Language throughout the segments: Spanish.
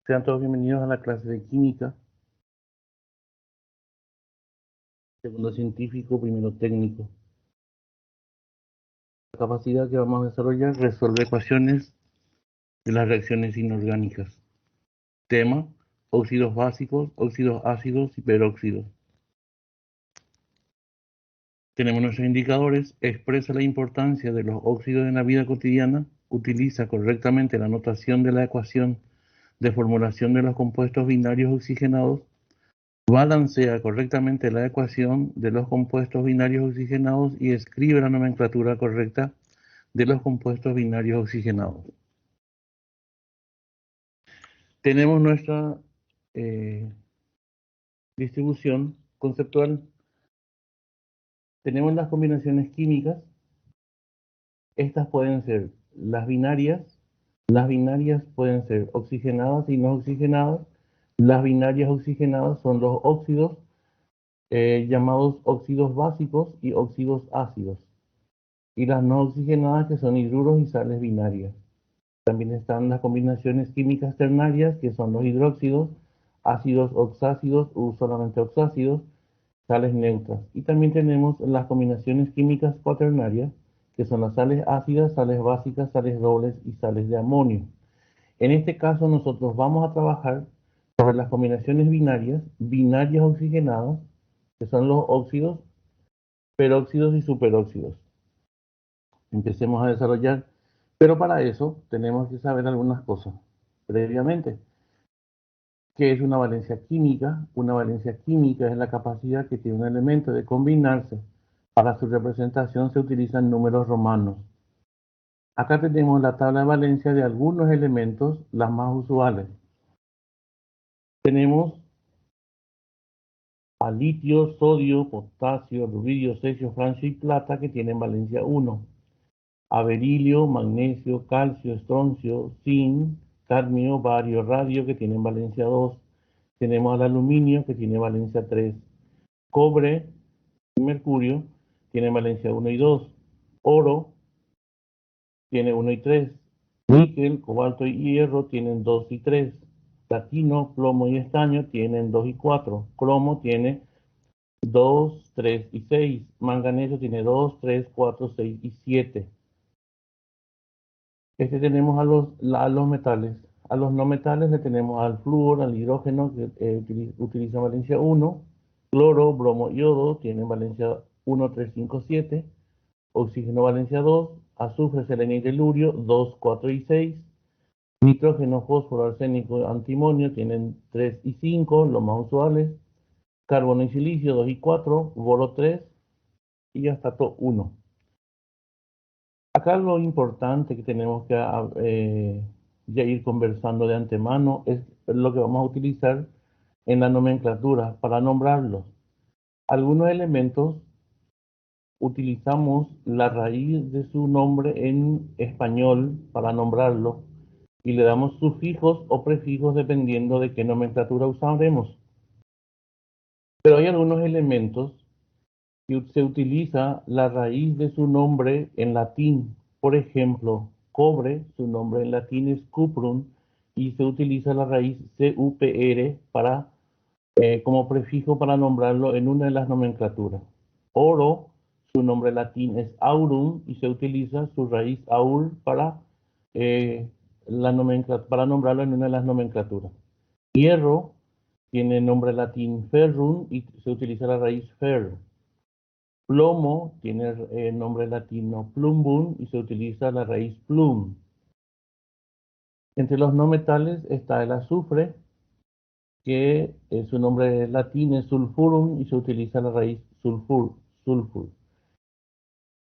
Sean todos bienvenidos a la clase de química, segundo científico, primero técnico. La capacidad que vamos a desarrollar resuelve ecuaciones de las reacciones inorgánicas. Tema: óxidos básicos, óxidos ácidos y peróxidos. Tenemos nuestros indicadores. Expresa la importancia de los óxidos en la vida cotidiana. Utiliza correctamente la notación de la ecuación de formulación de los compuestos binarios oxigenados. Balancea correctamente la ecuación de los compuestos binarios oxigenados y escribe la nomenclatura correcta de los compuestos binarios oxigenados. Tenemos nuestra distribución conceptual. Tenemos las combinaciones químicas. Estas pueden ser las binarias. Las binarias pueden ser oxigenadas y no oxigenadas. Las binarias oxigenadas son los óxidos llamados óxidos básicos y óxidos ácidos. Y las no oxigenadas, que son hidruros y sales binarias. También están las combinaciones químicas ternarias, que son los hidróxidos, ácidos oxácidos o solamente oxácidos, sales neutras. Y también tenemos las combinaciones químicas cuaternarias, que son las sales ácidas, sales básicas, sales dobles y sales de amonio. En este caso nosotros vamos a trabajar sobre las combinaciones binarias, binarias oxigenadas, que son los óxidos, peróxidos y superóxidos. Empecemos a desarrollar, pero para eso tenemos que saber algunas cosas previamente. ¿Qué es una valencia química? Una valencia química es la capacidad que tiene un elemento de combinarse. Para su representación se utilizan números romanos. Acá tenemos la tabla de valencia de algunos elementos, las más usuales. Tenemos a litio, sodio, potasio, rubidio, cesio, francio y plata, que tienen valencia 1. A berilio, magnesio, calcio, estroncio, zinc, cadmio, bario, radio, que tienen valencia 2. Tenemos al aluminio, que tiene valencia 3. Cobre y mercurio tienen valencia 1 y 2. Oro tiene 1 y 3. Níquel, cobalto y hierro tienen 2 y 3. Platino, plomo y estaño tienen 2 y 4. Cromo tiene 2, 3 y 6. Manganeso tiene 2, 3, 4, 6 y 7. Tenemos a los metales. A los no metales le tenemos al flúor, al hidrógeno, que utiliza valencia 1. Cloro, bromo, yodo tienen valencia 1, 3, 5, 7. Oxígeno valencia 2. Azufre, selenio y telurio 2, 4 y 6. Nitrógeno, fósforo, arsénico, antimonio tienen 3 y 5, los más usuales. Carbono y silicio 2 y 4. Boro 3 y astato 1. Acá lo importante que tenemos que ya ir conversando de antemano es lo que vamos a utilizar en la nomenclatura para nombrarlos. Algunos elementos utilizamos la raíz de su nombre en español para nombrarlo y le damos sufijos o prefijos dependiendo de qué nomenclatura usaremos. Pero hay algunos elementos que se utiliza la raíz de su nombre en latín. Por ejemplo, cobre, su nombre en latín es cuprum y se utiliza la raíz CUPR como prefijo para nombrarlo en una de las nomenclaturas. Oro, su nombre latín es aurum y se utiliza su raíz aur eh, para nombrarlo en una de las nomenclaturas. Hierro tiene nombre latín ferrum y se utiliza la raíz fer. Plomo tiene el nombre latino plumbum y se utiliza la raíz plum. Entre los no metales está el azufre, que su nombre latín es sulfurum y se utiliza la raíz sulfur.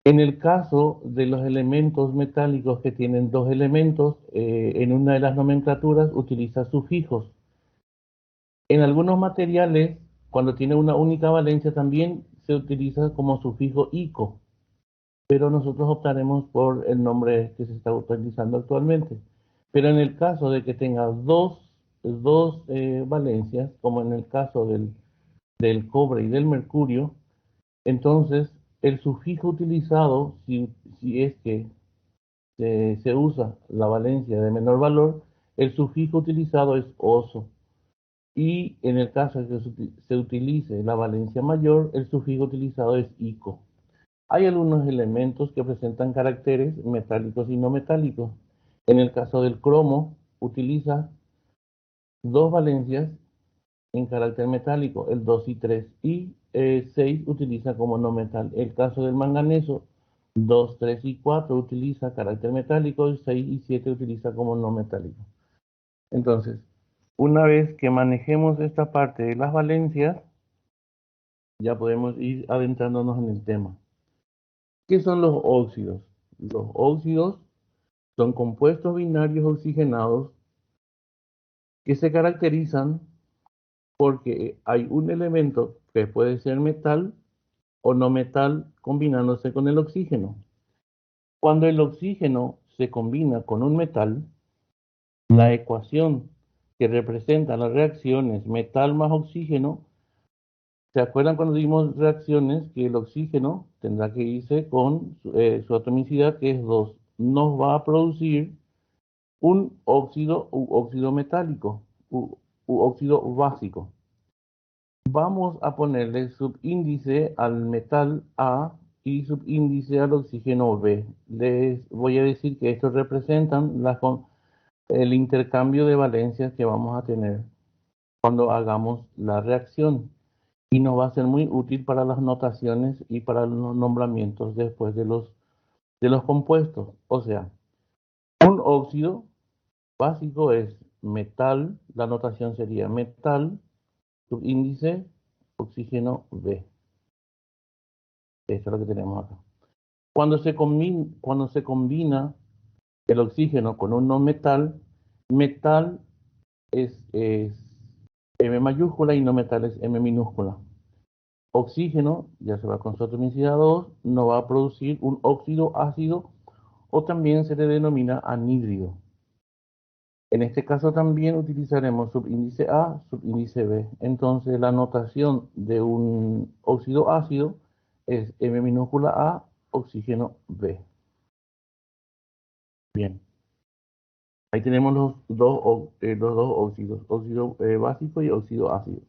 En el caso de los elementos metálicos que tienen dos elementos, en una de las nomenclaturas utiliza sufijos. En algunos materiales, cuando tiene una única valencia, también se utiliza como sufijo ico, pero nosotros optaremos por el nombre que se está utilizando actualmente. Pero en el caso de que tenga dos valencias, como en el caso del cobre y del mercurio, entonces el sufijo utilizado, si es que se usa la valencia de menor valor, el sufijo utilizado es oso. Y en el caso de que se utilice la valencia mayor, el sufijo utilizado es ico. Hay algunos elementos que presentan caracteres metálicos y no metálicos. En el caso del cromo, utiliza dos valencias en carácter metálico, el 2 y 3, y 6 utiliza como no metal. El caso del manganeso, 2, 3 y 4 utiliza carácter metálico, y 6 y 7 utiliza como no metálico. Entonces, una vez que manejemos esta parte de las valencias, ya podemos ir adentrándonos en el tema. ¿Qué son los óxidos? Los óxidos son compuestos binarios oxigenados que se caracterizan porque hay un elemento que puede ser metal o no metal combinándose con el oxígeno. Cuando el oxígeno se combina con un metal, la ecuación que representa las reacciones metal más oxígeno, ¿se acuerdan cuando dimos reacciones que el oxígeno tendrá que irse con su atomicidad, que es 2? Nos va a producir un óxido u óxido metálico u óxido básico. Vamos a ponerle subíndice al metal A y subíndice al oxígeno B. Les voy a decir que estos representan el intercambio de valencias que vamos a tener cuando hagamos la reacción. Y nos va a ser muy útil para las notaciones y para los nombramientos después de los compuestos. O sea, un óxido básico es metal, la notación sería metal, subíndice, oxígeno B. Esto es lo que tenemos acá. Cuando se combina el oxígeno con un no metal, metal es M mayúscula y no metal es M minúscula. Oxígeno, ya se va con su atomicidad 2, no va a producir un óxido ácido o también se le denomina anhídrido. En este caso también utilizaremos subíndice A, subíndice B. Entonces la notación de un óxido ácido es M minúscula A, oxígeno B. Bien, ahí tenemos los dos óxidos, óxido básico y óxido ácido.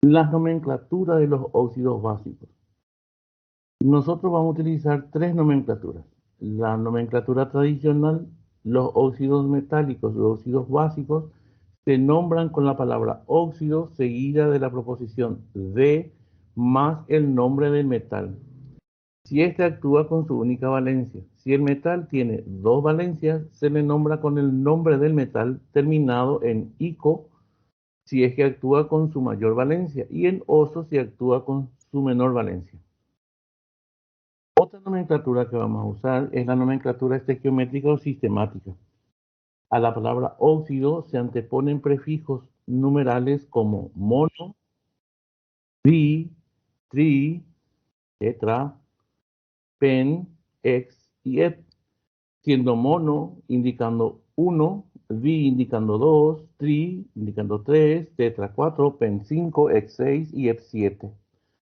La nomenclatura de los óxidos básicos. Nosotros vamos a utilizar tres nomenclaturas. La nomenclatura tradicional, los óxidos metálicos, los óxidos básicos, se nombran con la palabra óxido seguida de la proposición de más el nombre del metal. Si éste actúa con su única valencia. Si el metal tiene dos valencias, se le nombra con el nombre del metal terminado en ico si es que actúa con su mayor valencia y en oso si actúa con su menor valencia. Otra nomenclatura que vamos a usar es la nomenclatura estequiométrica o sistemática. A la palabra óxido se anteponen prefijos numerales como mono, di, tri, tetra, pen, ex y et, siendo mono indicando 1, di indicando 2, tri indicando 3, tetra 4, pen 5, ex 6 y ep 7,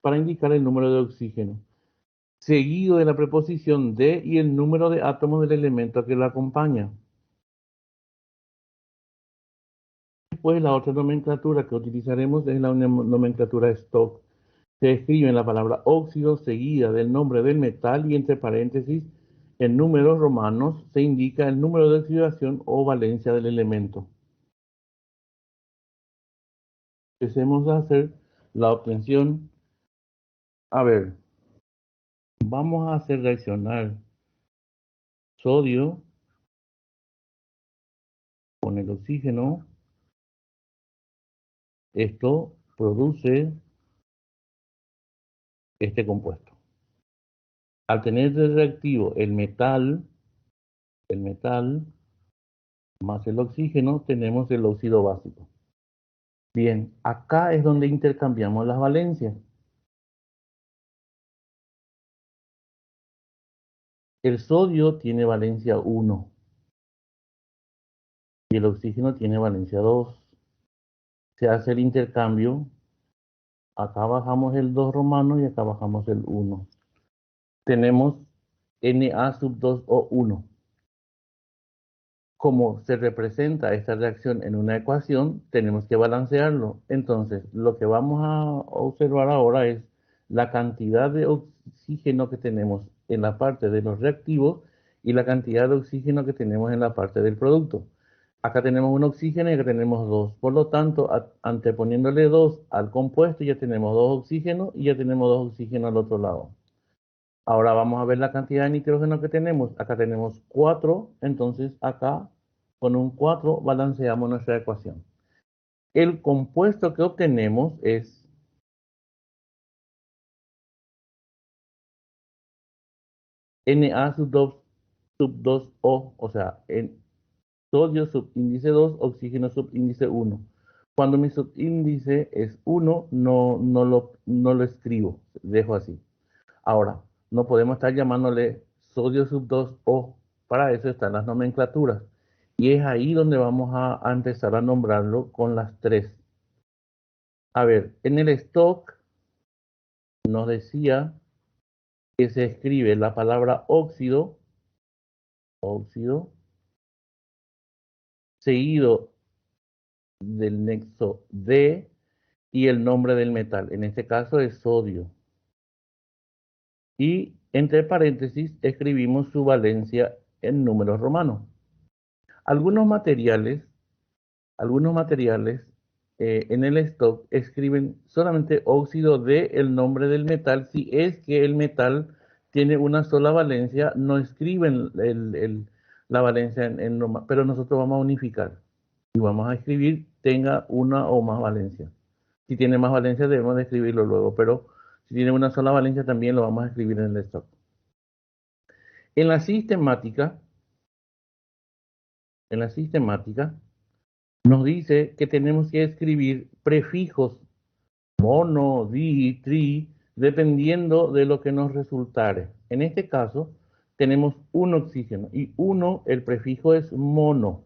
para indicar el número de oxígeno, seguido de la preposición de y el número de átomos del elemento que lo acompaña. Después, la otra nomenclatura que utilizaremos es la nomenclatura Stock. Se escribe en la palabra óxido seguida del nombre del metal y entre paréntesis, en números romanos, se indica el número de oxidación o valencia del elemento. Empecemos a hacer la obtención. A ver, vamos a hacer reaccionar sodio con el oxígeno. Esto produce este compuesto. Al tener de reactivo el metal más el oxígeno, tenemos el óxido básico. Bien, acá es donde intercambiamos las valencias. El sodio tiene valencia 1 y el oxígeno tiene valencia 2. Se hace el intercambio. Acá bajamos el 2 romano y acá bajamos el 1. Tenemos Na sub 2O1. Como se representa esta reacción en una ecuación, tenemos que balancearlo. Entonces, lo que vamos a observar ahora es la cantidad de oxígeno que tenemos en la parte de los reactivos y la cantidad de oxígeno que tenemos en la parte del producto. Acá tenemos un oxígeno y acá tenemos dos. Por lo tanto, anteponiéndole 2 al compuesto, ya tenemos 2 oxígenos y ya tenemos 2 oxígenos al otro lado. Ahora vamos a ver la cantidad de nitrógeno que tenemos. Acá tenemos 4, entonces acá con un 4 balanceamos nuestra ecuación. El compuesto que obtenemos es Na sub 2O, o sea, en sodio subíndice 2, oxígeno subíndice 1. Cuando mi subíndice es 1, no lo escribo, dejo así. Ahora, no podemos estar llamándole sodio sub 2O, para eso están las nomenclaturas. Y es ahí donde vamos a empezar a nombrarlo con las 3. A ver, en el stock nos decía que se escribe la palabra óxido, seguido del nexo D y el nombre del metal. En este caso es sodio. Y entre paréntesis escribimos su valencia en números romanos. Algunos materiales en el stock escriben solamente óxido de el nombre del metal. Si es que el metal tiene una sola valencia, no escriben la valencia pero nosotros vamos a unificar y vamos a escribir tenga una o más valencias. Si tiene más valencias debemos de escribirlo luego, pero si tiene una sola valencia también lo vamos a escribir en el stock. En la sistemática, nos dice que tenemos que escribir prefijos mono, di, tri, dependiendo de lo que nos resultare. En este caso, tenemos un oxígeno y uno, el prefijo es mono.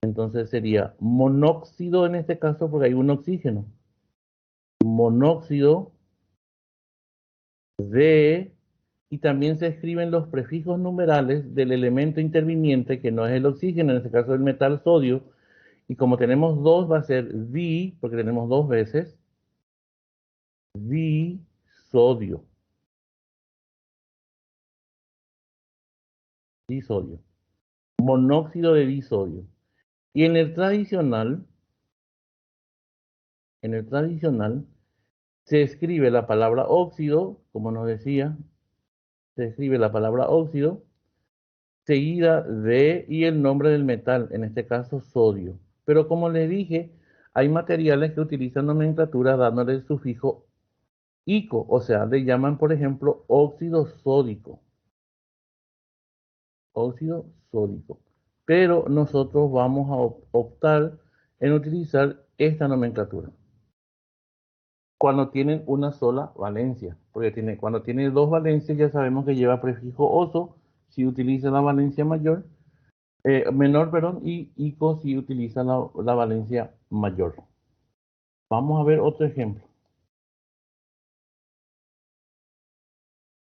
Entonces sería monóxido en este caso porque hay un oxígeno. Monóxido de, y también se escriben los prefijos numerales del elemento interviniente que no es el oxígeno, en este caso el metal sodio. Y como tenemos dos, va a ser di, porque tenemos dos veces, disodio. Disodio. Monóxido de disodio. Y en el tradicional se escribe la palabra óxido, como nos decía, se escribe la palabra óxido, seguida de y el nombre del metal, en este caso sodio. Pero como les dije, hay materiales que utilizan nomenclatura dándole el sufijo ico, o sea, le llaman, por ejemplo, óxido sódico. Óxido sódico. Pero nosotros vamos a optar en utilizar esta nomenclatura cuando tienen una sola valencia, porque cuando tiene dos valencias ya sabemos que lleva prefijo oso si utiliza la valencia menor, perdón, y ico si utiliza la valencia mayor. Vamos a ver otro ejemplo.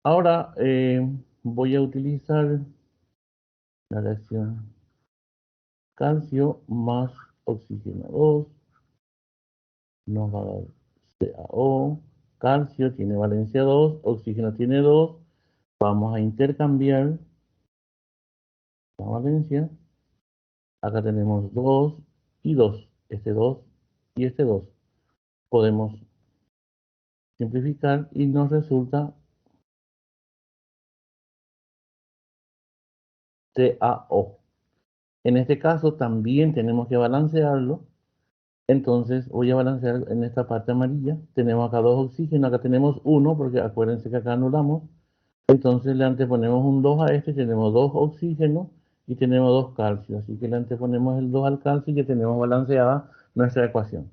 Ahora voy a utilizar la reacción calcio más oxígeno 2 nos va a dar CaO. Calcio tiene valencia 2, oxígeno tiene 2. Vamos a intercambiar la valencia. Acá tenemos 2 y 2. Este 2 y este 2. Podemos simplificar y nos resulta CaO. En este caso también tenemos que balancearlo. Entonces voy a balancear en esta parte amarilla. Tenemos acá dos oxígenos, acá tenemos uno, porque acuérdense que acá anulamos. Entonces le anteponemos un 2 a este, tenemos 2 oxígenos y tenemos 2 calcios. Así que le anteponemos el 2 al calcio y ya tenemos balanceada nuestra ecuación.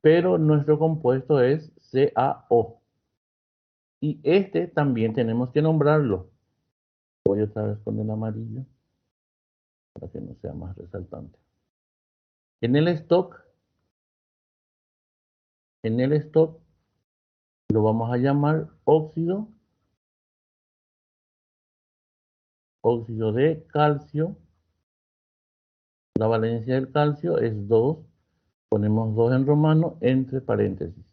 Pero nuestro compuesto es CaO. Y este también tenemos que nombrarlo. Voy otra vez con el amarillo para que no sea más resaltante. En el stock lo vamos a llamar óxido óxido de calcio. La valencia del calcio es 2. Ponemos 2 en romano entre paréntesis.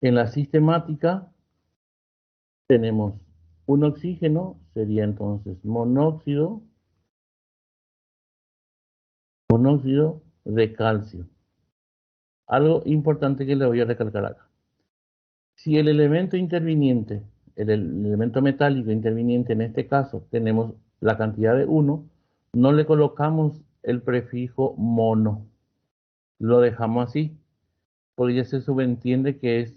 En la sistemática tenemos un oxígeno, sería entonces monóxido de calcio. Algo importante que le voy a recalcar acá. Si el elemento interviniente, el elemento metálico interviniente en este caso, tenemos la cantidad de 1, no le colocamos el prefijo mono. Lo dejamos así, porque ya se subentiende que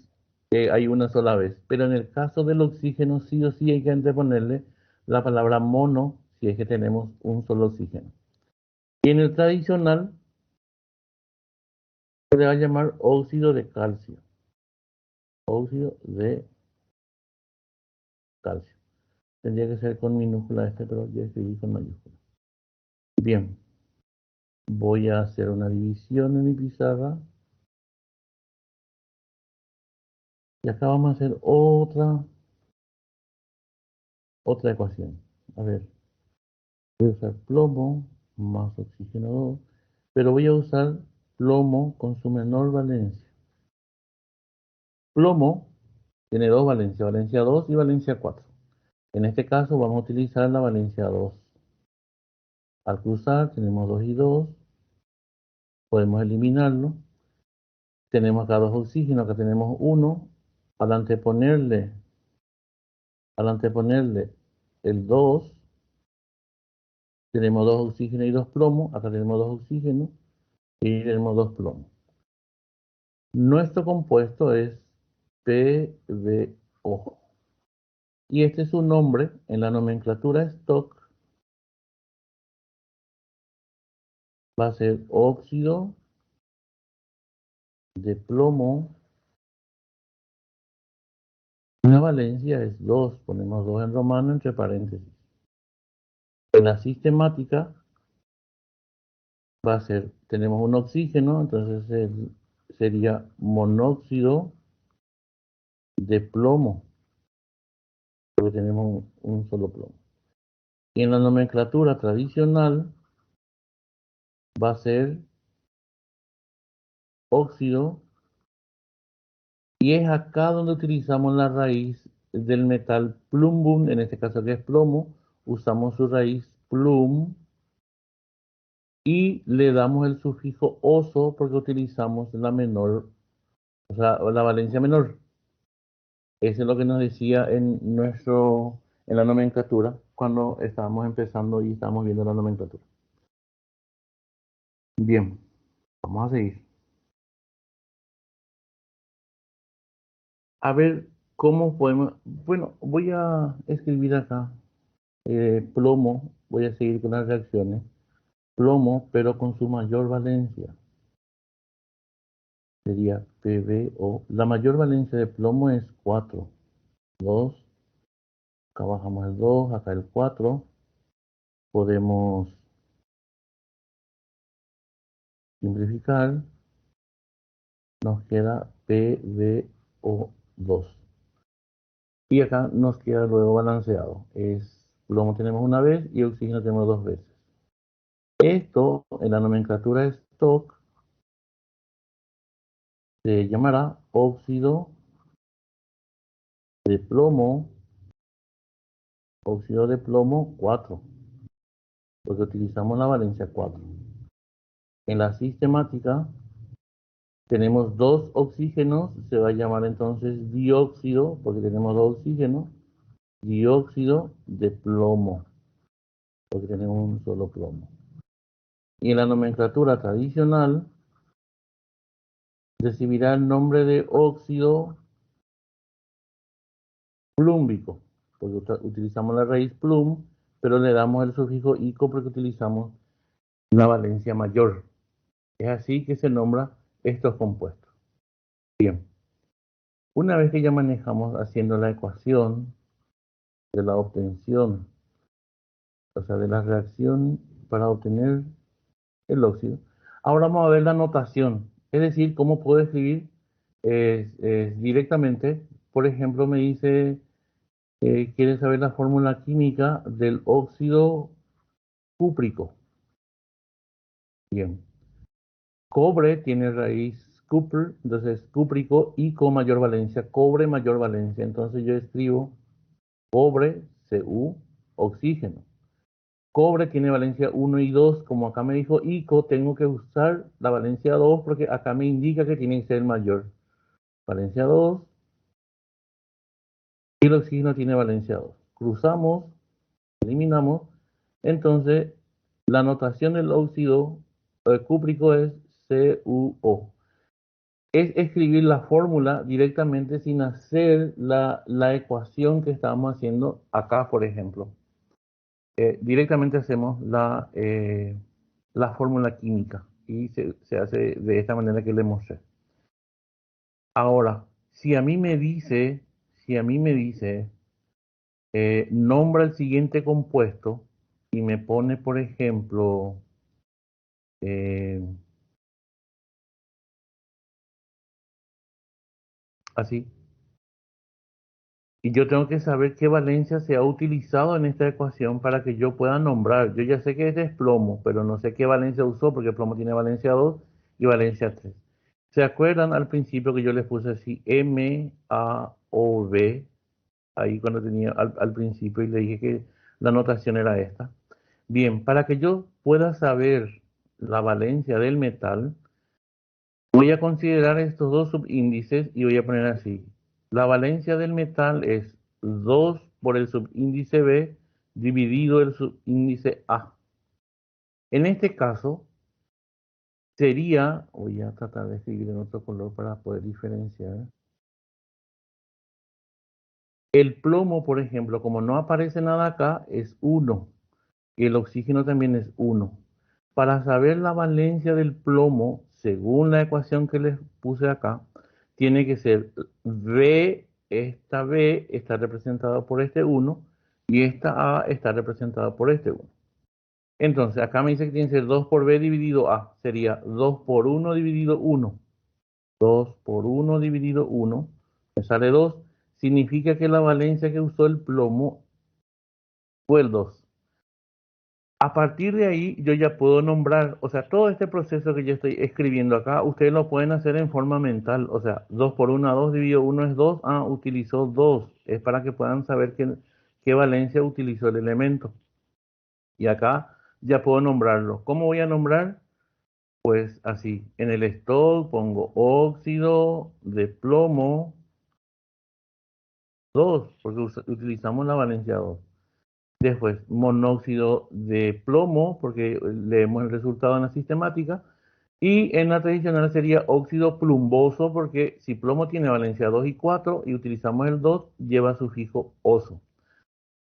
hay una sola vez. Pero en el caso del oxígeno, sí o sí hay que anteponerle la palabra mono si es que tenemos un solo oxígeno. Y en el tradicional se le va a llamar óxido de calcio. Óxido de calcio. Tendría que ser con minúscula pero ya escribí con mayúscula. Bien, voy a hacer una división en mi pizarra. Y acá vamos a hacer otra ecuación. A ver, voy a usar plomo más oxígeno 2, pero voy a usar plomo con su menor valencia. Plomo tiene dos valencias, valencia 2 y valencia 4. En este caso vamos a utilizar la valencia 2. Al cruzar tenemos 2 y 2, podemos eliminarlo. Tenemos acá dos oxígenos, acá tenemos uno. Al anteponerle el 2, tenemos dos oxígenos y dos plomos. Acá tenemos dos oxígenos y tenemos dos plomos. Nuestro compuesto es PbO. Y este es su nombre en la nomenclatura stock. Va a ser óxido de plomo. La valencia es 2. Ponemos 2 en romano entre paréntesis. En la sistemática va a ser, tenemos un oxígeno, entonces sería monóxido de plomo, porque tenemos un solo plomo. Y en la nomenclatura tradicional va a ser óxido, y es acá donde utilizamos la raíz del metal plumbum, en este caso que es plomo, usamos su raíz plum y le damos el sufijo oso porque utilizamos la menor, o sea, la valencia menor. Eso es lo que nos decía en la nomenclatura cuando estábamos empezando y estábamos viendo la nomenclatura. Bien, vamos a seguir. A ver cómo podemos. Bueno, voy a escribir acá plomo. Voy a seguir con las reacciones. Plomo, pero con su mayor valencia. Sería PbO. La mayor valencia de plomo es 4. 2. Acá bajamos el 2, acá el 4. Podemos simplificar. Nos queda PbO2. Y acá nos queda luego balanceado. Plomo tenemos una vez y oxígeno tenemos dos veces. Esto en la nomenclatura stock se llamará óxido de plomo, óxido de plomo 4, porque utilizamos la valencia 4. En la sistemática tenemos dos oxígenos, se va a llamar entonces dióxido, porque tenemos dos oxígenos, dióxido de plomo, porque tenemos un solo plomo. Y en la nomenclatura tradicional recibirá el nombre de óxido plúmbico, porque utilizamos la raíz plum, pero le damos el sufijo ico porque utilizamos la valencia mayor. Es así que se nombra estos compuestos. Bien, una vez que ya manejamos haciendo la ecuación de la obtención, o sea, de la reacción para obtener el óxido, ahora vamos a ver la notación, es decir, cómo puedo escribir directamente. Por ejemplo, me dice quiere saber la fórmula química del óxido cúprico. Bien. Cobre tiene raíz cupr, entonces cúprico y con mayor valencia, cobre mayor valencia. Entonces yo escribo cobre, Cu, oxígeno. Cobre tiene valencia 1 y 2, como acá me dijo ICO, tengo que usar la valencia 2 porque acá me indica que tiene que ser mayor. Valencia 2 y el oxígeno tiene valencia 2. Cruzamos, eliminamos, entonces la notación del óxido cúprico es CuO. Es escribir la fórmula directamente sin hacer la ecuación que estábamos haciendo acá, por ejemplo. Directamente hacemos la fórmula química y se hace de esta manera que le mostré. Ahora, si a mí me dice, nombra el siguiente compuesto y me pone, por ejemplo, eh, así. Y yo tengo que saber qué valencia se ha utilizado en esta ecuación para que yo pueda nombrar. Yo ya sé que este es plomo, pero no sé qué valencia usó porque plomo tiene valencia 2 y valencia 3. ¿Se acuerdan al principio que yo les puse así MaO_B? Ahí cuando tenía al principio y le dije que la notación era esta. Bien, para que yo pueda saber la valencia del metal, voy a considerar estos dos subíndices y voy a poner así. La valencia del metal es 2 por el subíndice B dividido el subíndice A. En este caso sería, voy a tratar de escribir en otro color para poder diferenciar. El plomo, por ejemplo, como no aparece nada acá, es 1. Y el oxígeno también es 1. Para saber la valencia del plomo, según la ecuación que les puse acá, tiene que ser B, esta B está representada por este 1 y esta A está representada por este 1. Entonces, acá me dice que tiene que ser 2 por B dividido A. Sería 2 por 1 dividido 1. 2 por 1 dividido 1. Me sale 2. Significa que la valencia que usó el plomo fue el 2. A partir de ahí yo ya puedo nombrar, o sea, todo este proceso que yo estoy escribiendo acá, ustedes lo pueden hacer en forma mental, o sea, 2 por 1 a 2 dividido 1 es 2, utilizó 2, es para que puedan saber qué valencia utilizó el elemento. Y acá ya puedo nombrarlo. ¿Cómo voy a nombrar? Pues así, en el stock pongo óxido de plomo 2, porque utilizamos la valencia 2. Después, monóxido de plomo, porque leemos el resultado en la sistemática. Y en la tradicional sería óxido plumboso, porque si plomo tiene valencia 2 y 4 y utilizamos el 2, lleva sufijo oso.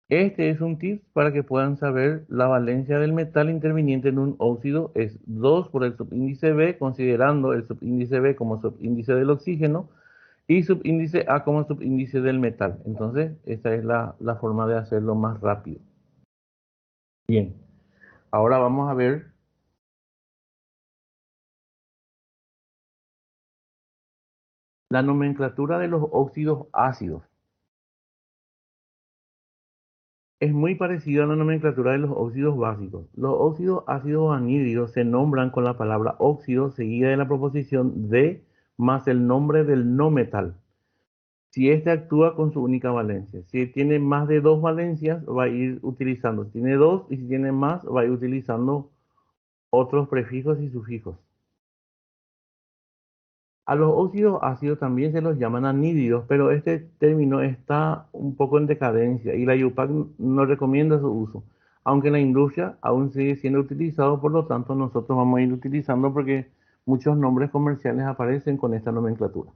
Este es un tip para que puedan saber la valencia del metal interviniente en un óxido. Es 2 por el subíndice B, considerando el subíndice B como subíndice del oxígeno y subíndice A como subíndice del metal. Entonces, esta es la forma de hacerlo más rápido. Bien. Ahora vamos a ver la nomenclatura de los óxidos ácidos. Es muy parecida a la nomenclatura de los óxidos básicos. Los óxidos ácidos anhídridos se nombran con la palabra óxido seguida de la proposición de más el nombre del no metal. Si éste actúa con su única valencia. Si tiene más de dos valencias, va a ir utilizando. Si tiene dos y si tiene más, va a ir utilizando otros prefijos y sufijos. A los óxidos ácidos también se los llaman anhídridos, pero este término está un poco en decadencia y la IUPAC no recomienda su uso, aunque en la industria aún sigue siendo utilizado, por lo tanto nosotros vamos a ir utilizando porque muchos nombres comerciales aparecen con esta nomenclatura.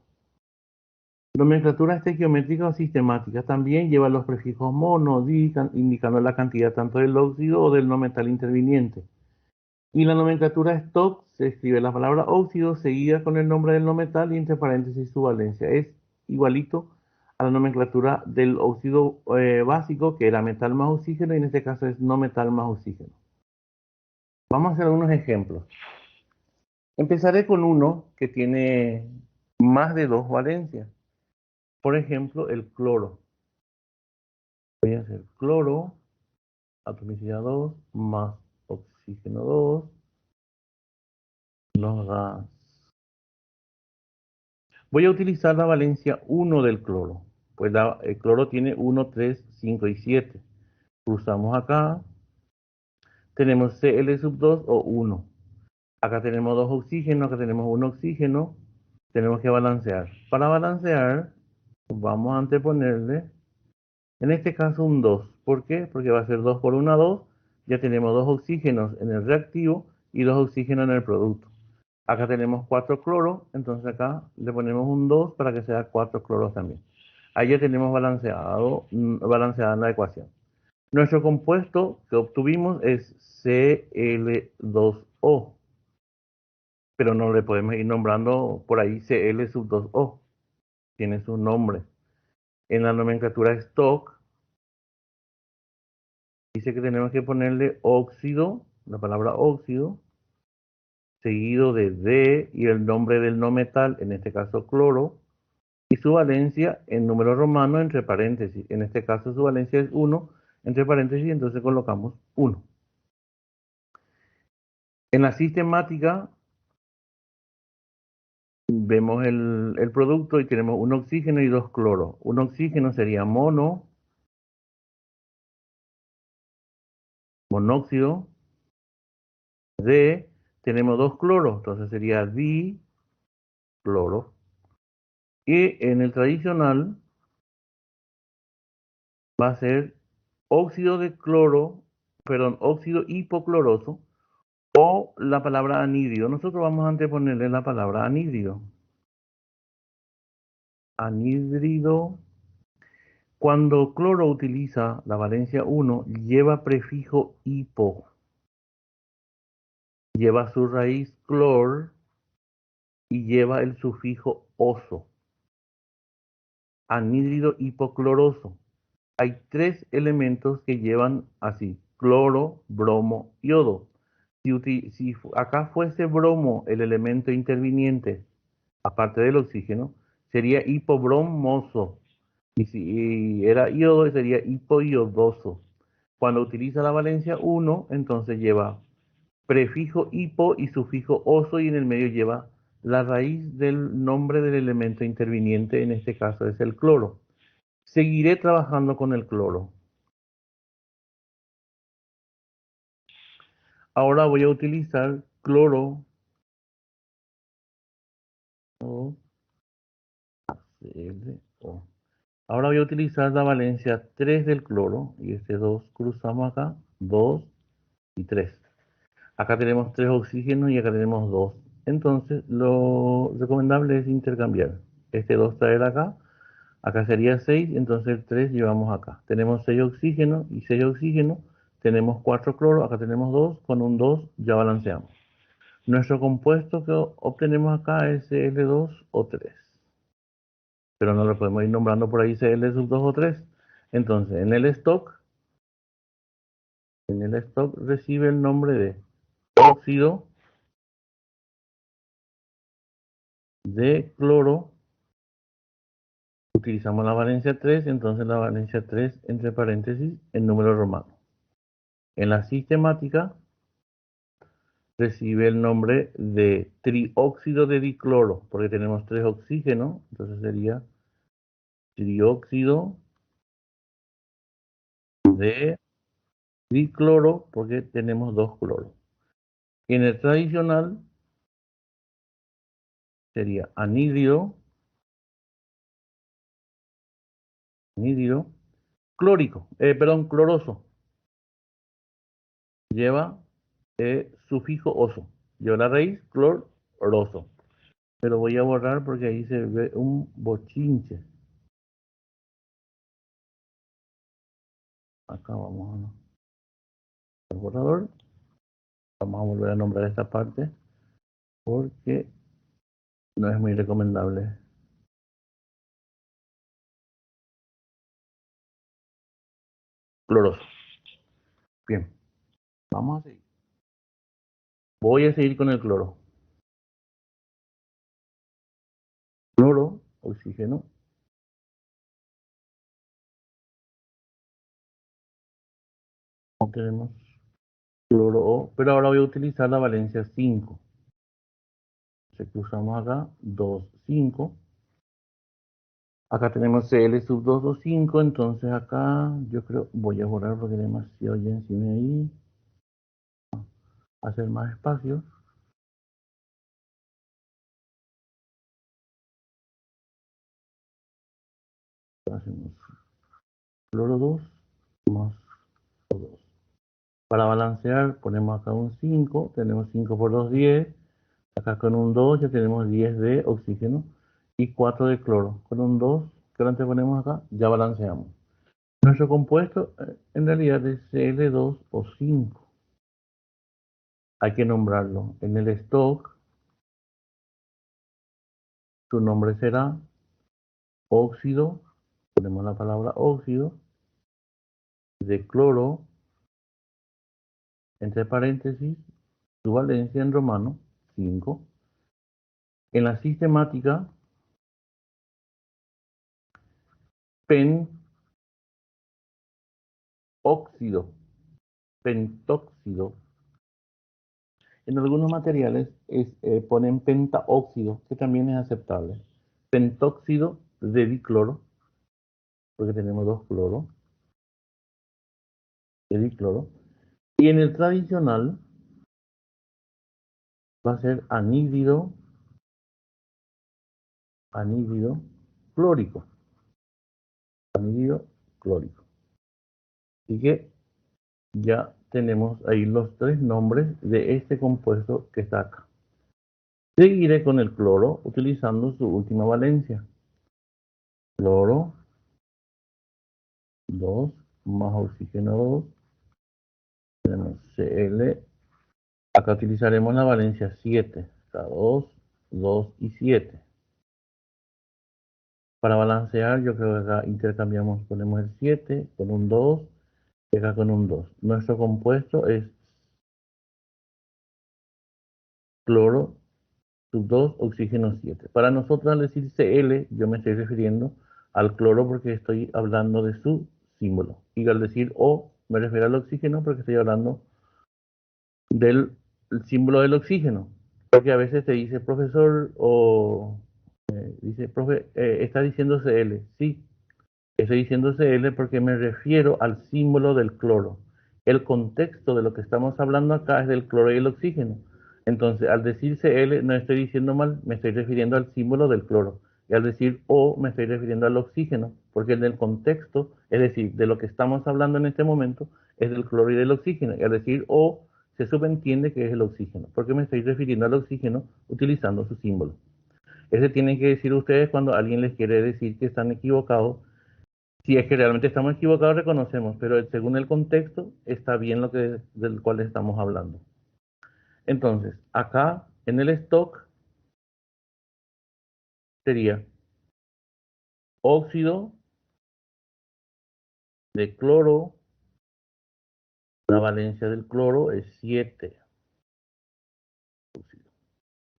Nomenclatura estequiométrica o sistemática también lleva los prefijos mono, di, indicando la cantidad tanto del óxido o del no metal interviniente. Y la nomenclatura stock se escribe la palabra óxido seguida con el nombre del no metal y entre paréntesis su valencia. Es igualito a la nomenclatura del óxido básico, que era metal más oxígeno, y en este caso es no metal más oxígeno. Vamos a hacer algunos ejemplos. Empezaré con uno que tiene más de dos valencias. Por ejemplo, el cloro. Voy a hacer cloro, atomicidad 2, más oxígeno 2, nos da... Voy a utilizar la valencia 1 del cloro, pues el cloro tiene 1, 3, 5 y 7. Cruzamos acá, tenemos Cl sub 2 o 1. Acá tenemos 2 oxígenos, acá tenemos 1 oxígeno, tenemos que balancear. Para balancear, vamos a anteponerle, en este caso un 2. ¿Por qué? Porque va a ser 2 por 1, 2. Ya tenemos 2 oxígenos en el reactivo y 2 oxígenos en el producto. Acá tenemos 4 cloros, entonces acá le ponemos un 2 para que sea 4 cloros también. Ahí ya tenemos balanceada la ecuación. Nuestro compuesto que obtuvimos es Cl2O, pero no le podemos ir nombrando por ahí Cl sub 2O. Tiene su nombre. En la nomenclatura stock dice que tenemos que ponerle óxido, la palabra óxido, seguido de D y el nombre del no metal, en este caso cloro, y su valencia en número romano entre paréntesis. En este caso su valencia es 1, entre paréntesis, entonces colocamos 1. En la sistemática vemos el producto y tenemos un oxígeno y 2 cloros. Un oxígeno sería monóxido, D, tenemos 2 cloros, entonces sería dicloro. Y en el tradicional va a ser óxido de cloro, perdón, óxido hipocloroso o la palabra anhídrido. Nosotros vamos a anteponerle la palabra anhídrido. Anhídrido. Cuando cloro utiliza la valencia 1, lleva prefijo hipo. Lleva su raíz clor y lleva el sufijo oso. Anhídrido hipocloroso. Hay 3 elementos que llevan así: cloro, bromo, yodo. Si acá fuese bromo el elemento interviniente, aparte del oxígeno, sería hipobromoso. Y si era yodo, sería hipoiodoso. Cuando utiliza la valencia 1, entonces lleva prefijo hipo y sufijo oso, y en el medio lleva la raíz del nombre del elemento interviniente, en este caso es el cloro. Seguiré trabajando con el cloro. Ahora voy a utilizar cloro o ClO. Ahora voy a utilizar la valencia 3 del cloro, y este 2 cruzamos acá, 2 y 3. Acá tenemos 3 oxígenos y acá tenemos 2. Entonces lo recomendable es intercambiar. Este 2 traer acá, acá sería 6, entonces el 3 llevamos acá. Tenemos 6 oxígenos y 6 oxígenos, tenemos 4 cloro, acá tenemos 2, con un 2 ya balanceamos. Nuestro compuesto que obtenemos acá es Cl2O3, pero no lo podemos ir nombrando por ahí Cl sub 2 o 3. Entonces, en el stock recibe el nombre de óxido de cloro. Utilizamos la valencia 3, entonces la valencia 3 entre paréntesis en número romano. En la sistemática recibe el nombre de trióxido de dicloro, porque tenemos 3 oxígenos, entonces sería trióxido de dicloro, porque tenemos 2 cloros. Y en el tradicional sería anhídrido clórico, cloroso. Lleva sufijo oso. Lleva la raíz cloroso. Pero voy a borrar porque ahí se ve un bochinche. Acá vamos al borrador. Vamos a volver a nombrar esta parte porque no es muy recomendable. Cloroso. Bien, vamos a seguir. Voy a seguir con el cloro. Cloro, oxígeno, No tenemos cloro O, pero ahora voy a utilizar la valencia 5. Se cruzamos acá, 2, 5. Acá tenemos Cl sub 2, 2, 5, entonces acá yo creo, voy a borrar porque hay demasiado ya encima ahí. Hacer más espacio. Hacemos cloro 2 más O2. Para balancear ponemos acá un 5, tenemos 5 por 2, 10. Acá con un 2 ya tenemos 10 de oxígeno y 4 de cloro. Con un 2 que antes ponemos acá, ya balanceamos. Nuestro compuesto en realidad es Cl2O5. Hay que nombrarlo. En el stock, su nombre será óxido, ponemos la palabra óxido, de cloro, entre paréntesis, su valencia en romano, 5. En la sistemática, pentóxido, pentóxido. En algunos materiales ponen pentaóxido, que también es aceptable. Pentóxido de dicloro, porque tenemos dos cloros, de dicloro. Y en el tradicional va a ser anhídrido clórico. Anhídrido clórico. Así que ya tenemos ahí los tres nombres de este compuesto que está acá. Seguiré con el cloro utilizando su última valencia. Cloro 2 más oxígeno 2. Tenemos Cl. Acá utilizaremos la valencia 7. Acá 2, 2 y 7. Para balancear, yo creo que acá intercambiamos, ponemos el 7 con un 2 y acá con un 2. Nuestro compuesto es cloro sub 2, oxígeno 7. Para nosotros al decir Cl, yo me estoy refiriendo al cloro porque estoy hablando de su símbolo. Y al decir O, me refiero al oxígeno porque estoy hablando del símbolo del oxígeno. Porque a veces te dice profesor o dice, profe, está diciendo Cl. Sí, estoy diciendo Cl porque me refiero al símbolo del cloro. El contexto de lo que estamos hablando acá es del cloro y el oxígeno. Entonces, al decir Cl no estoy diciendo mal, me estoy refiriendo al símbolo del cloro. Y al decir O me estoy refiriendo al oxígeno, porque en el contexto, es decir, de lo que estamos hablando en este momento, es del cloro y del oxígeno. Y al decir O se subentiende que es el oxígeno, porque me estoy refiriendo al oxígeno utilizando su símbolo. Ese tienen que decir ustedes cuando alguien les quiere decir que están equivocados. Si es que realmente estamos equivocados, reconocemos, pero según el contexto está bien lo que del cual estamos hablando. Entonces, acá en el stock sería óxido de cloro, la valencia del cloro es 7.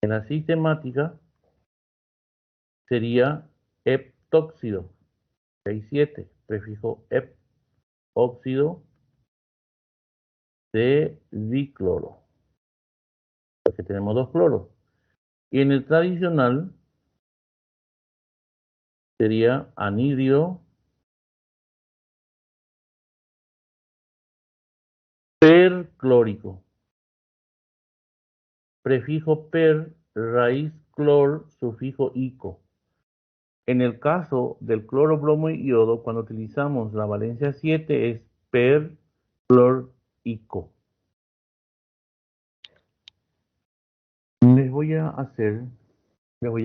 En la sistemática sería heptóxido, hay 7, prefijo hep, óxido de dicloro, porque tenemos dos cloros. Y en el tradicional sería anhídrido perclórico. Prefijo per, raíz clor, sufijo ico. En el caso del cloro, bromo y iodo, cuando utilizamos la valencia 7 es per, clor, ico. Les voy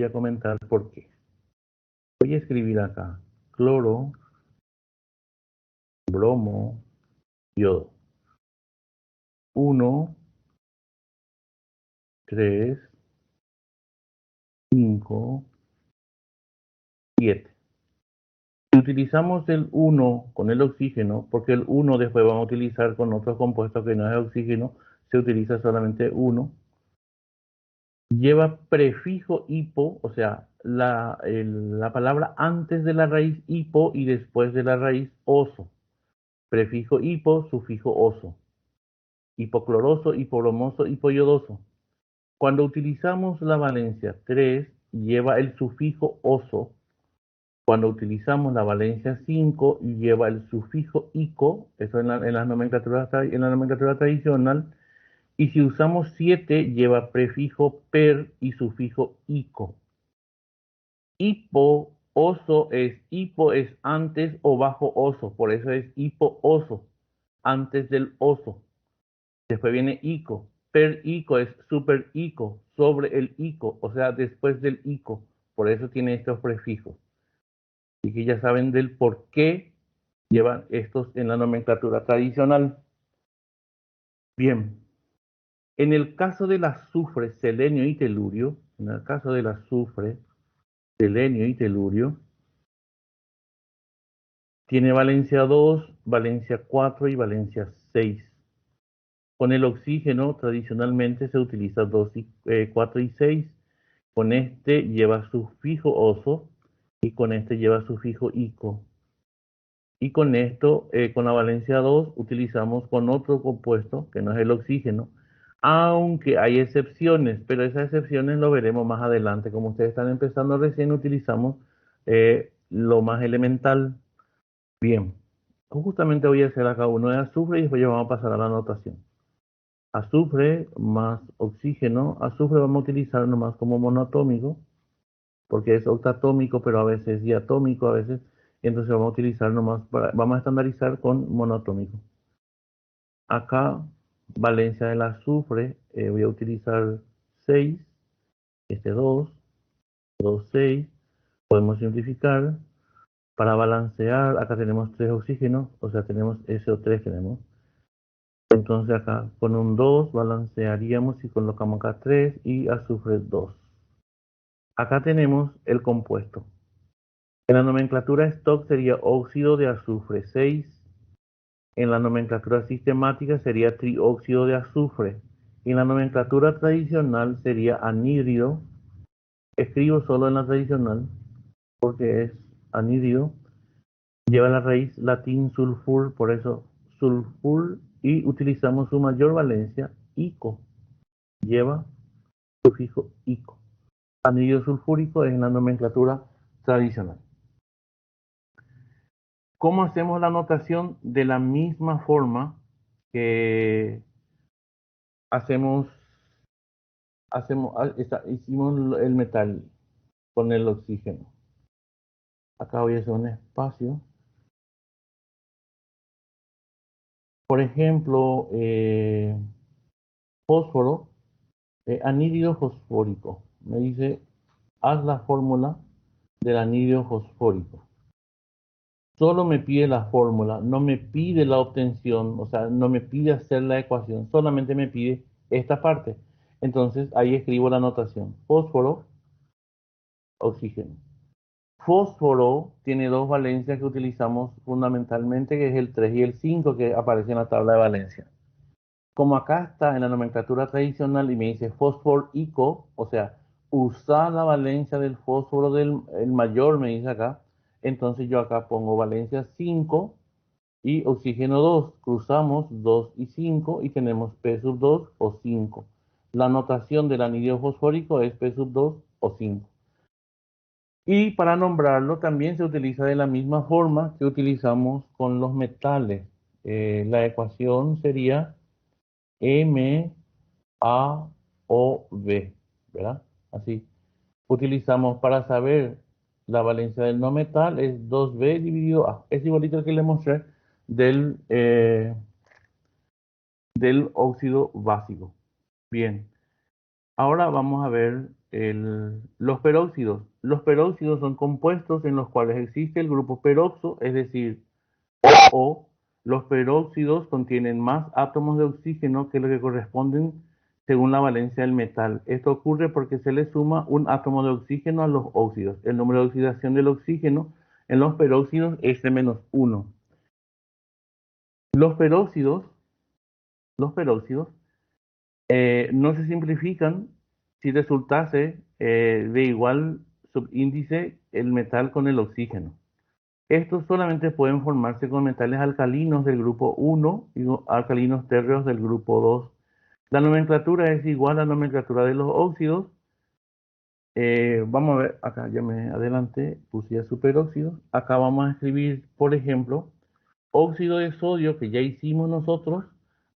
a comentar por qué. Voy a escribir acá cloro, bromo, iodo. 1, 3, 5, 7. Si utilizamos el 1 con el oxígeno, porque el 1 después vamos a utilizar con otros compuestos que no es oxígeno, se utiliza solamente 1. Lleva prefijo hipo, o sea, la palabra antes de la raíz hipo y después de la raíz oso. prefijo hipo, sufijo oso, hipocloroso, hipobromoso, hipoyodoso. Cuando utilizamos la valencia 3, lleva el sufijo oso. Cuando utilizamos la valencia 5, lleva el sufijo ico, eso en la nomenclatura tradicional. Y si usamos 7, lleva prefijo per y sufijo ico. Hipo, oso hipo es antes o bajo oso, por eso es hipo oso, antes del oso. Después viene ico. Per ico es super ico, sobre el ico, o sea, después del ico. Por eso tiene estos prefijos. Así que ya saben del por qué llevan estos en la nomenclatura tradicional. Bien. En el caso del azufre, selenio y telurio, en el caso del azufre, selenio y telurio, tiene valencia 2, valencia 4 y valencia 6. Con el oxígeno tradicionalmente se utiliza 2, 4 y 6. Con este lleva sufijo oso y con este lleva sufijo ico. Y con esto, con la valencia 2, utilizamos con otro compuesto, que no es el oxígeno, aunque hay excepciones, pero esas excepciones lo veremos más adelante. Como ustedes están empezando recién, utilizamos lo más elemental. Bien, justamente voy a hacer acá uno de azufre y después ya vamos a pasar a la anotación. Azufre más oxígeno. Azufre vamos a utilizar nomás como monoatómico, porque es octatómico, pero a veces diatómico, a veces. Entonces vamos a utilizar nomás, vamos a estandarizar con monoatómico. Acá, valencia del azufre, voy a utilizar 6, este 2, 2, 6. Podemos simplificar. Para balancear, acá tenemos 3 oxígenos, o sea, tenemos SO3 tenemos. Entonces acá con un 2 balancearíamos y colocamos acá 3 y azufre 2. Acá tenemos el compuesto. En la nomenclatura stock sería óxido de azufre 6. En la nomenclatura sistemática sería trióxido de azufre. En la nomenclatura tradicional sería anhídrido. Escribo solo en la tradicional porque es anhídrido. Lleva la raíz latín sulfur, por eso sulfur, y utilizamos su mayor valencia, ico. Lleva sufijo ico. Anhídrido sulfúrico es en la nomenclatura tradicional. ¿Cómo hacemos la notación? De la misma forma que hicimos el metal con el oxígeno. Acá voy a hacer un espacio. Por ejemplo, fósforo, anhídrido fosfórico. Me dice, haz la fórmula del anhídrido fosfórico. Solo me pide la fórmula, no me pide la obtención, o sea, no me pide hacer la ecuación, solamente me pide esta parte. Entonces ahí escribo la notación. Fósforo, oxígeno. Fósforo tiene dos valencias que utilizamos fundamentalmente, que es el 3 y el 5, que aparece en la tabla de valencia. Como acá está en la nomenclatura tradicional y me dice fósforo ico, o sea, usa la valencia del fósforo del el mayor, me dice acá, entonces yo acá pongo valencia 5 y oxígeno 2, cruzamos 2 y 5 y tenemos P sub 2 o 5. La notación del anhídrido fosfórico es P sub 2 o 5. Y para nombrarlo también se utiliza de la misma forma que utilizamos con los metales. La ecuación sería MaOB, ¿verdad? Así. Utilizamos para saber la valencia del no metal es 2B dividido A. Es igualito al que le mostré del óxido básico. Bien. Ahora vamos a ver los peróxidos. Los peróxidos son compuestos en los cuales existe el grupo peroxo, es decir, O. Los peróxidos contienen más átomos de oxígeno que lo que corresponden según la valencia del metal. Esto ocurre porque se le suma un átomo de oxígeno a los óxidos. El número de oxidación del oxígeno en los peróxidos es de -1. Los peróxidos, los peróxidos no se simplifican si resultase de igual subíndice el metal con el oxígeno. Estos solamente pueden formarse con metales alcalinos del grupo 1 y alcalinos térreos del grupo 2. La nomenclatura es igual a la nomenclatura de los óxidos. Vamos a ver, acá ya me adelanté, puse ya superóxidos. Acá vamos a escribir, por ejemplo, óxido de sodio, que ya hicimos nosotros,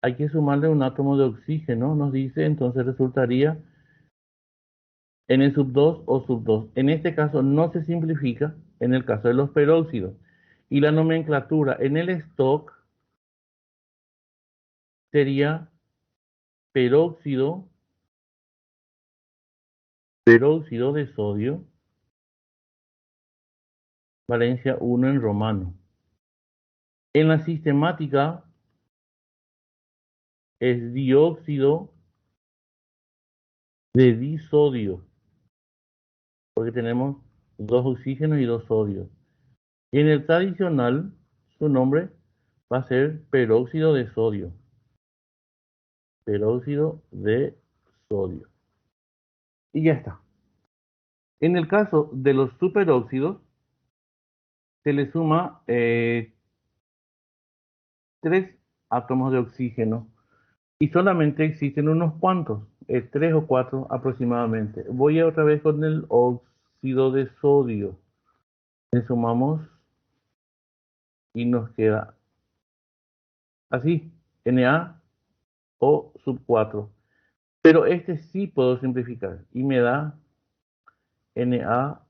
hay que sumarle un átomo de oxígeno, nos dice, entonces resultaría N sub 2 o sub 2. En este caso no se simplifica, en el caso de los peróxidos. Y la nomenclatura en el stock sería peróxido, peróxido de sodio, valencia 1 en romano. En la sistemática es dióxido de disodio, porque tenemos dos oxígenos y dos sodios. Y en el tradicional, su nombre va a ser peróxido de sodio. Peróxido de sodio. Y ya está. En el caso de los superóxidos, se le suma 3 átomos de oxígeno y solamente existen unos cuantos, 3 o 4 aproximadamente. Voy otra vez con el óxido de sodio. Le sumamos y nos queda así, Na o sub 4. Pero este sí puedo simplificar y me da Na.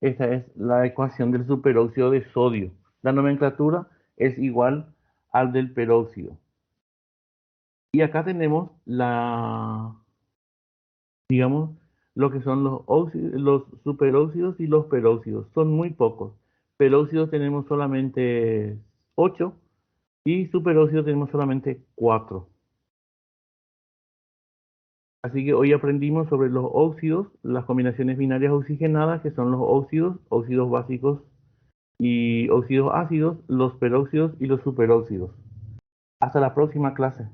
Esta es la ecuación del superóxido de sodio. La nomenclatura es igual al del peróxido. Y acá tenemos digamos, lo que son los superóxidos y los peróxidos. Son muy pocos. Peróxidos tenemos solamente 8 y superóxidos tenemos solamente 4. Así que hoy aprendimos sobre los óxidos, las combinaciones binarias oxigenadas, que son los óxidos, óxidos básicos y óxidos ácidos, los peróxidos y los superóxidos. Hasta la próxima clase.